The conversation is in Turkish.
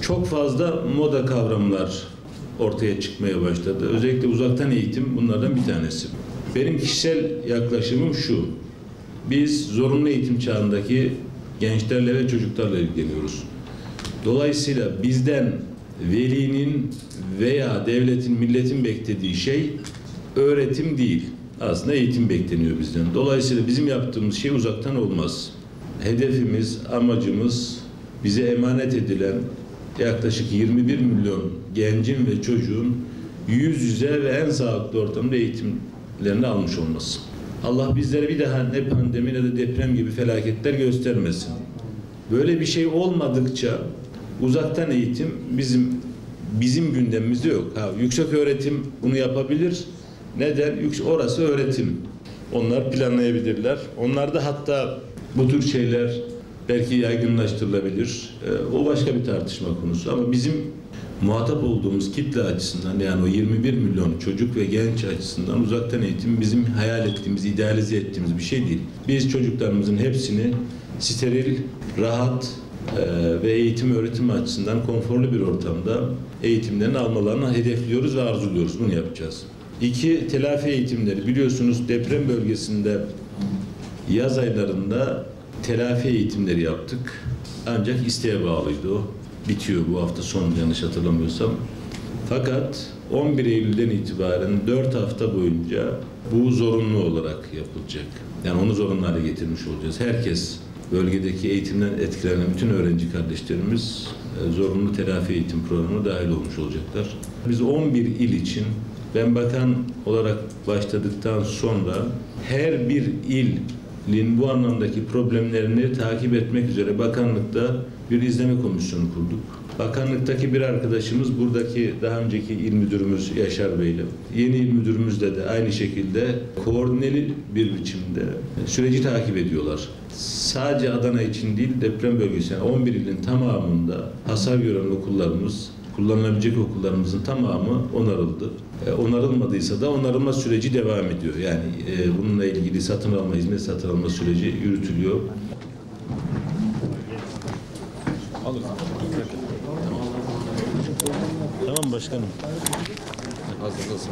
Çok fazla moda kavramlar ortaya çıkmaya başladı. Özellikle uzaktan eğitim bunlardan bir tanesi. Benim kişisel yaklaşımım şu. Biz zorunlu eğitim çağındaki gençlerle ve çocuklarla ilgileniyoruz. Dolayısıyla bizden velinin veya devletin, milletin beklediği şey öğretim değil. Aslında eğitim bekleniyor bizden. Dolayısıyla bizim yaptığımız şey uzaktan olmaz. Hedefimiz, amacımız bize emanet edilen yaklaşık 21 milyon gencin ve çocuğun yüz yüze ve en sağlıklı ortamda eğitimlerini almış olması. Allah bizlere bir daha ne pandemi ne de deprem gibi felaketler göstermesin. Böyle bir şey olmadıkça uzaktan eğitim bizim gündemimizde yok. Yüksek öğretim bunu yapabilir. Neden? Orası öğretim. Onlar planlayabilirler. Onlar da hatta bu tür şeyler belki yaygınlaştırılabilir. O başka bir tartışma konusu. Ama bizim muhatap olduğumuz kitle açısından, yani o 21 milyon çocuk ve genç açısından uzaktan eğitim bizim hayal ettiğimiz, idealize ettiğimiz bir şey değil. Biz çocuklarımızın hepsini steril, rahat ve eğitim öğretim açısından konforlu bir ortamda eğitimlerini almalarını hedefliyoruz ve arzuluyoruz. Bunu yapacağız. 2, telafi eğitimleri. Biliyorsunuz deprem bölgesinde yaz aylarında telafi eğitimleri yaptık. Ancak isteğe bağlıydı o. Bitiyor bu hafta sonu yanlış hatırlamıyorsam. Fakat 11 Eylül'den itibaren 4 hafta boyunca bu zorunlu olarak yapılacak. Yani onu zorunlu hale getirmiş olacağız. Herkes, bölgedeki eğitimden etkilenen bütün öğrenci kardeşlerimiz zorunlu telafi eğitim programına dahil olmuş olacaklar. Biz 11 il için ben bakan olarak başladıktan sonra her bir ilin bu anlamdaki problemlerini takip etmek üzere bakanlıkta bir izleme komisyonu kurduk. Bakanlıktaki bir arkadaşımız buradaki daha önceki il müdürümüz Yaşar Bey'le, yeni il müdürümüzle de aynı şekilde koordineli bir biçimde süreci takip ediyorlar. Sadece Adana için değil, deprem bölgesi, yani 11 ilin tamamında hasar gören okullarımız, kullanılabilecek okullarımızın tamamı onarıldı. Onarılmadıysa da onarılma süreci devam ediyor. Yani bununla ilgili satın alma, hizmet satın alma süreci yürütülüyor. Tamam başkanım. Hazır olsun.